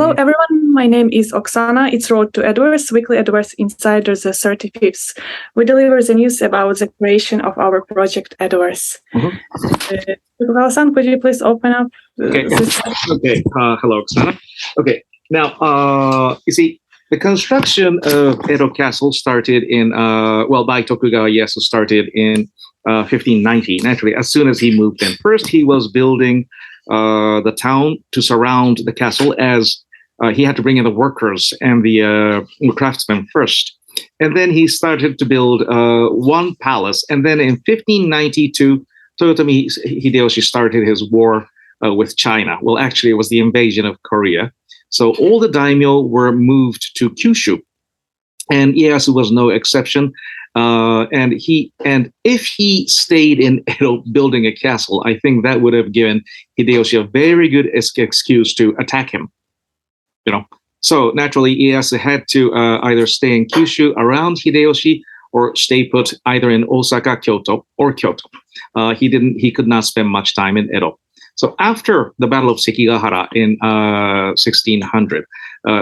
Hello, everyone. My name is Oksana. It's Road to Edoverse, weekly Edoverse Insider, the 35th. We deliver the news about the creation of our project Edoverse. Tokugawa-san, could you please open up? Okay. Hello, Oksana. Okay. Now, you see, the construction of Edo Castle started in, by Tokugawa Ieyasu started in 1590. Naturally, as soon as he moved in. First, he was building the town to surround the castle, as he had to bring in the workers and the craftsmen first. And then he started to build one palace. And then in 1592, Toyotomi Hideyoshi started his war with China. Well, actually, it was the invasion of Korea. So all the daimyo were moved to Kyushu, and Ieyasu was no exception. And if he stayed in Edo building a castle, I think that would have given Hideyoshi a very good excuse to attack him. So naturally, Ieyasu had to either stay in Kyushu around Hideyoshi or stay put either in Osaka, Kyoto, or Kyoto. He could not spend much time in Edo. So after the Battle of Sekigahara in 1600,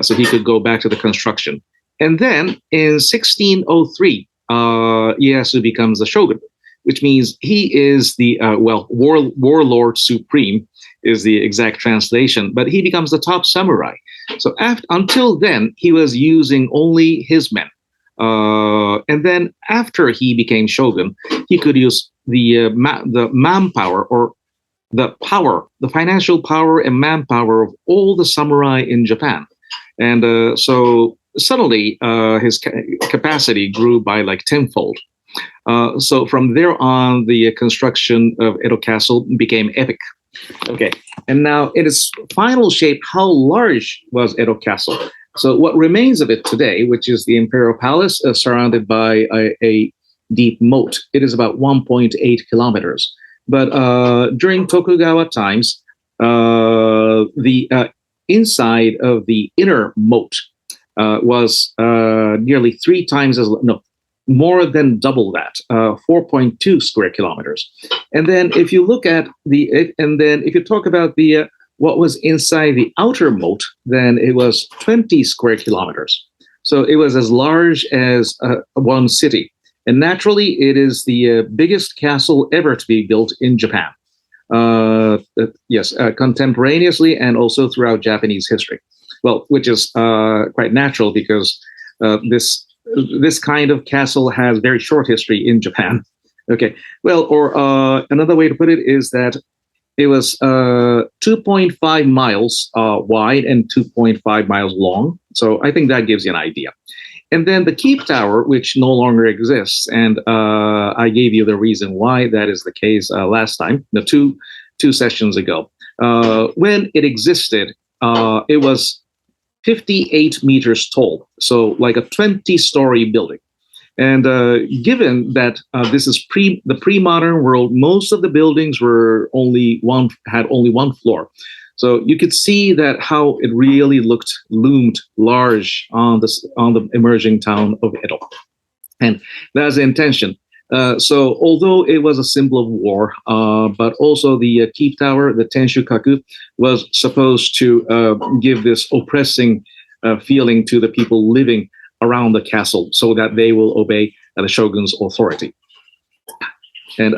so he could go back to the construction. And then in 1603, Ieyasu becomes the shogun, which means he is the warlord supreme is the exact translation, but he becomes the top samurai. So until then, he was using only his men. And then after he became shogun, he could use the manpower or the financial power and manpower of all the samurai in Japan. And so suddenly his capacity grew by like tenfold. So from there on, the construction of Edo Castle became epic. Okay, and now in its final shape, how large was Edo Castle? So what remains of it today, which is the Imperial Palace surrounded by a deep moat, it is about 1.8 kilometers. But during Tokugawa times, the inside of the inner moat was nearly 3 times more than double that, 4.2 square kilometers. And then if you look at if you talk about the what was inside the outer moat, then it was 20 square kilometers. So it was as large as one city. And naturally, it is the biggest castle ever to be built in Japan. Contemporaneously and also throughout Japanese history. Well, which is quite natural because this kind of castle has very short history in Japan. Okay, well, or another way to put it is that it was 2.5 miles wide and 2.5 miles long. So I think that gives you an idea. And then the Keep Tower, which no longer exists, and I gave you the reason why that is the case last time, two sessions ago. When it existed, it was 58 meters tall, so like a 20-story building. And given that this is the pre-modern world, most of the buildings had only one floor. So you could see that how it really loomed large on the emerging town of Edo. And that's the intention. So although it was a symbol of war, but also the Keep Tower, the Tenshukaku, was supposed to give this oppressing feeling to the people living around the castle so that they will obey the shogun's authority. And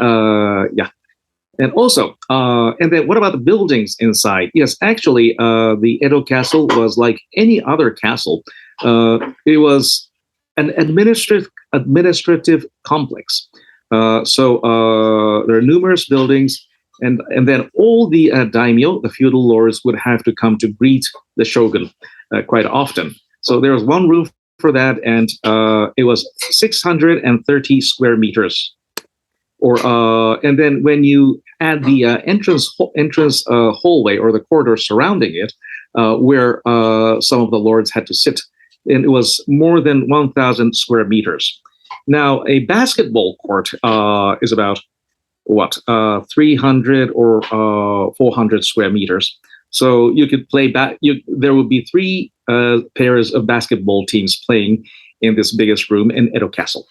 And also, and then what about the buildings inside? Yes, actually, the Edo Castle was like any other castle. It was an administrative complex. So there are numerous buildings, and then all the daimyo, the feudal lords, would have to come to greet the shogun quite often. So there was one room for that, and it was 630 square meters. And then when you add the entrance hallway or the corridor surrounding it, where some of the lords had to sit, and it was more than 1,000 square meters. Now, a basketball court is about 300 or 400 square meters. So you could play there would be 3 pairs of basketball teams playing in this biggest room in Edo Castle.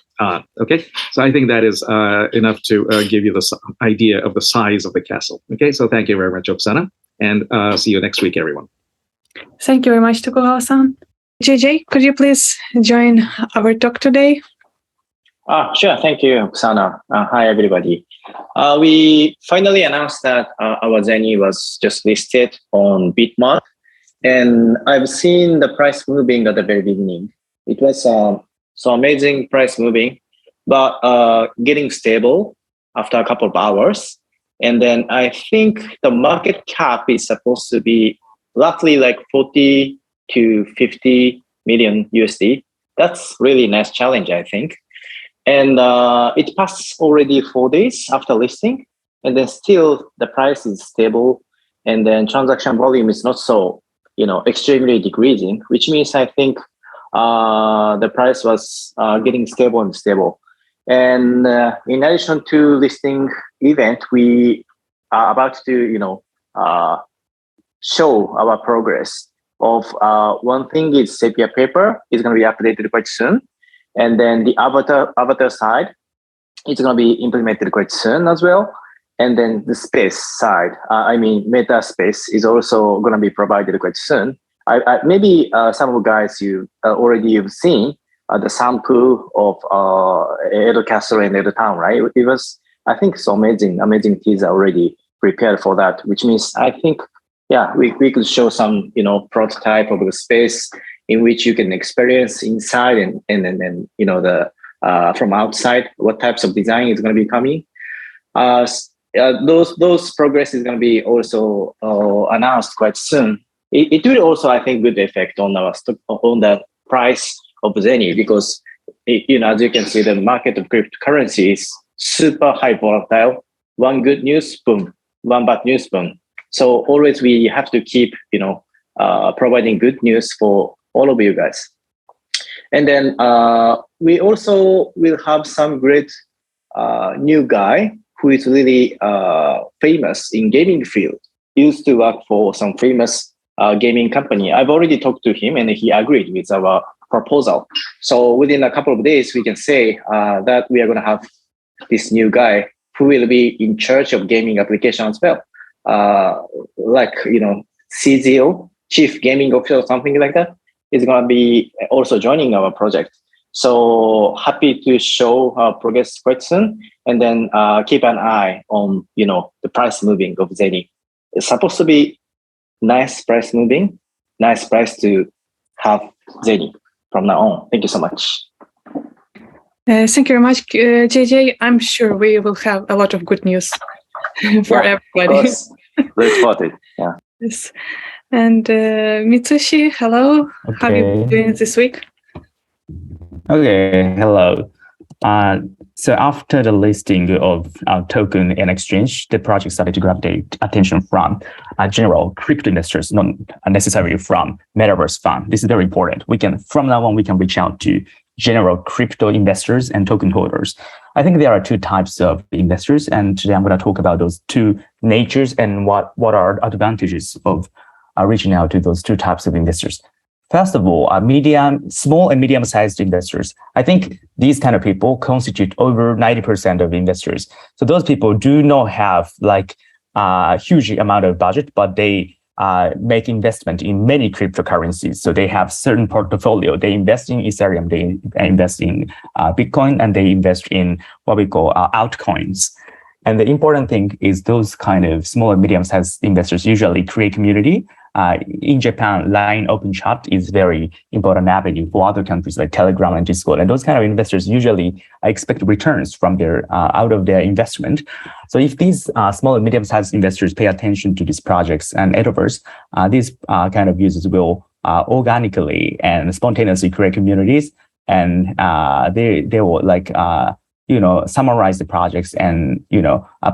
Okay, so I think that is enough to give you the idea of the size of the castle. Okay, so thank you very much, Oksana, and see you next week, everyone. Thank you very much, Tokugawa-san. JJ, could you please join our talk today? Sure. Thank you, Oksana. Hi, everybody. We finally announced that our Zenny was just listed on Bitmart, and I've seen the price moving at the very beginning. It was so amazing price moving, but getting stable after a couple of hours. And then I think the market cap is supposed to be roughly like 40 to 50 million USD. That's really nice challenge, I think. And it passed already 4 days after listing, and then still the price is stable, and then transaction volume is not so, extremely decreasing, which means I think the price was getting stable and stable. And in addition to listing event, we are about to, show our progress of one thing is sepia paper is going to be updated quite soon. And then the avatar side, it's going to be implemented quite soon as well. And then the space side, meta space is also going to be provided quite soon. Maybe some of you guys you already have seen the sample of Edo Castle and Edo Town, right? It was, I think, so amazing teaser already prepared for that, which means I think, we could show some, prototype of the space in which you can experience inside and the from outside what types of design is going to be coming. Those progress is going to be also announced quite soon. It will also, I think, good effect on our on the price of Zenny, because as you can see, the market of cryptocurrency is super high volatile. One good news, boom. One bad news, boom. So always we have to keep providing good news for all of you guys. And then we also will have some great new guy who is really famous in gaming field, used to work for some famous gaming company. I've already talked to him and he agreed with our proposal. So within a couple of days, we can say that we are going to have this new guy who will be in charge of gaming application as well. CZO, Chief Gaming Officer or something like that, is going to be also joining our project. So happy to show our progress quite soon, and then keep an eye on the price moving of Zenny. It's supposed to be nice price moving, nice price to have Zenny from now on. Thank you so much. Thank you very much, JJ. I'm sure we will have a lot of good news for everybody. Of course. Look forward to it. Yeah. Yes. And Mitsushi, hello. Okay. How are you doing this week? Okay, hello. So after the listing of our token and exchange, the project started to gravitate attention from general crypto investors, not necessarily from Metaverse fund. This is very important. From now on, we can reach out to general crypto investors and token holders. I think there are two types of investors, and today I'm going to talk about those two natures and what are advantages of reaching out to those two types of investors. First of all, small and medium-sized investors. I think these kind of people constitute over 90% of investors. So those people do not have a huge amount of budget, but they make investment in many cryptocurrencies. So they have certain portfolio. They invest in Ethereum, they invest in Bitcoin, and they invest in what we call altcoins. And the important thing is those kind of small and medium-sized investors usually create community. In Japan, Line Open Chat is very important avenue for other countries like Telegram and Discord. And those kind of investors usually expect returns from out of their investment. So if these small and medium-sized investors pay attention to these projects and Edoverse, these kind of users will organically and spontaneously create communities, and they will summarize the projects and,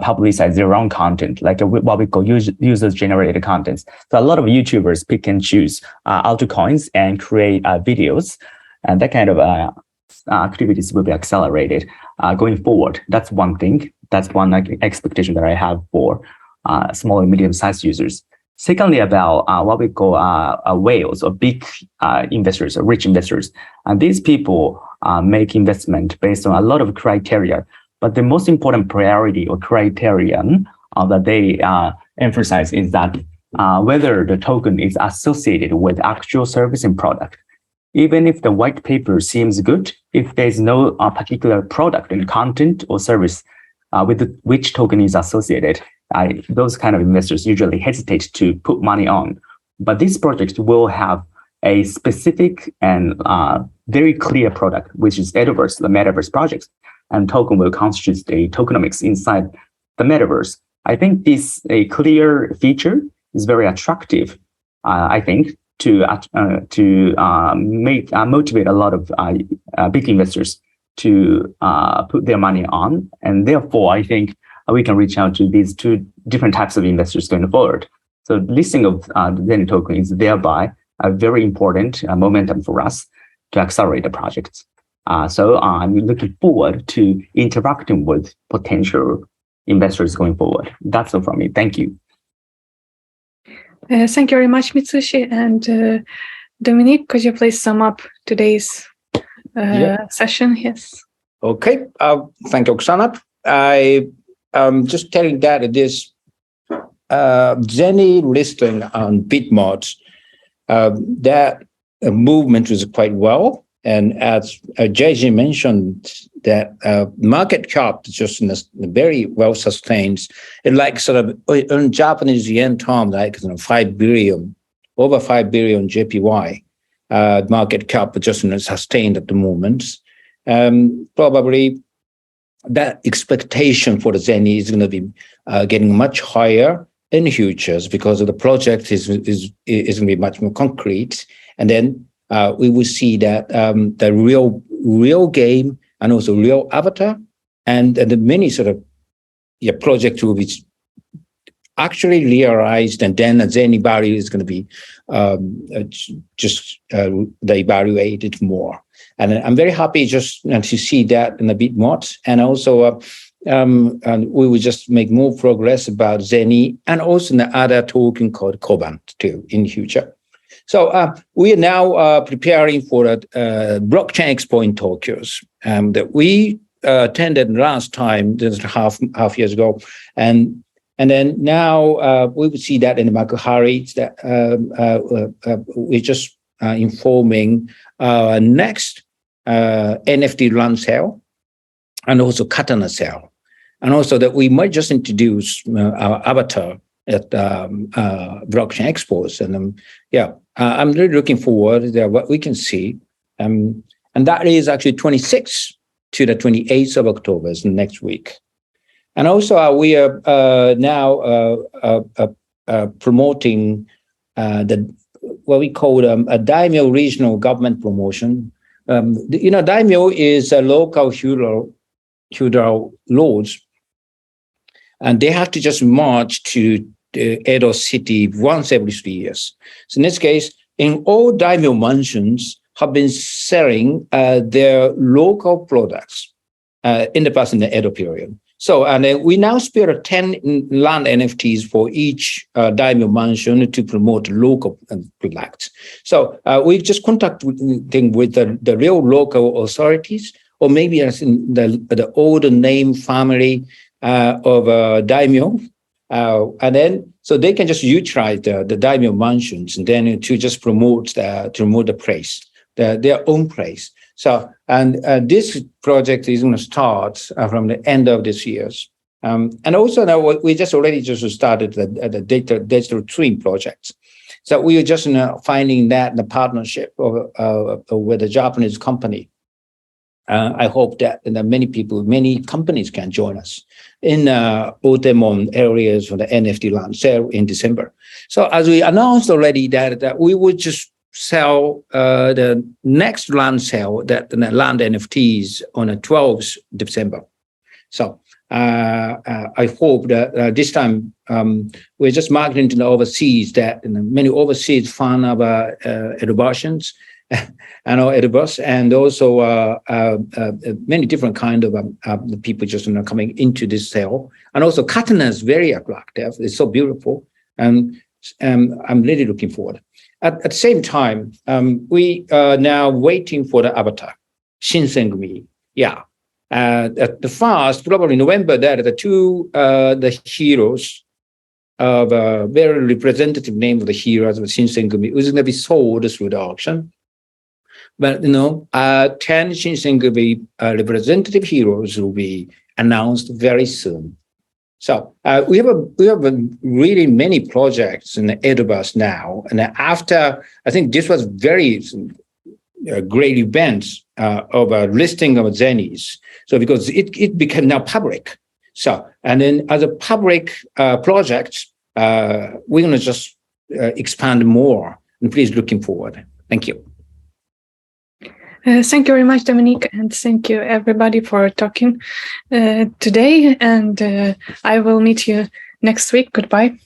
publicize their own content, like what we call user-generated contents. So a lot of YouTubers pick and choose altcoins and create videos, and that kind of activities will be accelerated going forward. That's one thing. That's one expectation that I have for small and medium-sized users. Secondly, about what we call whales or big investors or rich investors. And these people make investment based on a lot of criteria. But the most important priority or criterion that they emphasize is that whether the token is associated with actual service and product. Even if the white paper seems good, if there's no particular product and content or service with which token is associated, those kind of investors usually hesitate to put money on. But this project will have a specific and very clear product, which is Edoverse, the Metaverse project, and token will constitute the tokenomics inside the Metaverse. I think this a clear feature is very attractive, I think, to motivate a lot of big investors to put their money on. And therefore, I think we can reach out to these two different types of investors going forward. So listing of the Zen token is thereby a very important momentum for us to accelerate the project. So I'm looking forward to interacting with potential investors going forward. That's all from me. Thank you. Thank you very much, Mitsushi. And Dominique, could you please sum up today's session? Yes. Okay. Thank you, Oksana. I'm just telling that this Zeni listing on Bitmart, that movement was quite well. And as JJ mentioned, that market cap just very well sustained. It like sort of in Japanese yen term, like 5 billion, over 5 billion JPY market cap just sustained at the moment. Probably that expectation for the Zeni is going to be getting much higher in futures because of the project is going to be much more concrete. And then we will see that the real game and also real avatar and the many sort of projects will be actually realized, and then the Zeni value is going to be evaluated more. And I'm very happy just to see that in a bit more. And also, and we will just make more progress about Zeni and also the other token called Koban too in future. So we are now preparing for a blockchain expo in Tokyo that we attended last time, just half years ago, and then now we will see that in the Makuhari that we're just informing next NFT run sale and also katana sale, and also that we might just introduce our avatar at blockchain expos, and I'm really looking forward to what we can see, and that is actually 26th to the 28th of October, is next week. And also we are now promoting what we call a daimyo regional government promotion. Daimyo is a local feudal lords, and they have to just march to the Edo city once every 3 years. So in this case, in all daimyo mansions have been selling their local products in the past in the Edo period. So, and we now spare 10 land NFTs for each daimyo mansion to promote local products. So we just contacting with the real local authorities, or maybe as in the older name family of daimyo, and then so they can just utilize the daimyo mansions and then to just promote the place, their own place. So, and this project is going to start from the end of this year. And also now we already started the digital twin projects. So we are just finding that the partnership with a Japanese company. I hope that many companies can join us in Otemon areas for the NFT land sale in December. So as we announced already that we would just sell the next land sale, that the land NFTs on the 12th December. So I hope that this time we're just marketing to the overseas, that many overseas fan of Edoverse and Edoverse, and also many different kind of people just coming into this sale. And also katana is very attractive. It's so beautiful, and I'm really looking forward. At the same time, we are now waiting for the avatar, Shinsengumi. Yeah. At the first, probably November, that the two the heroes of a very representative name of the heroes of Shinsengumi was going to be sold through the auction. But 10 Shinsengumi representative heroes will be announced very soon. So we have really many projects in the Edoverse now, and after I think this was very great event of a listing of Zennies. So because it became now public. So and then as a public project, we're going to just expand more. And please looking forward. Thank you. Thank you very much, Dominique, and thank you everybody for talking today. And I will meet you next week. Goodbye.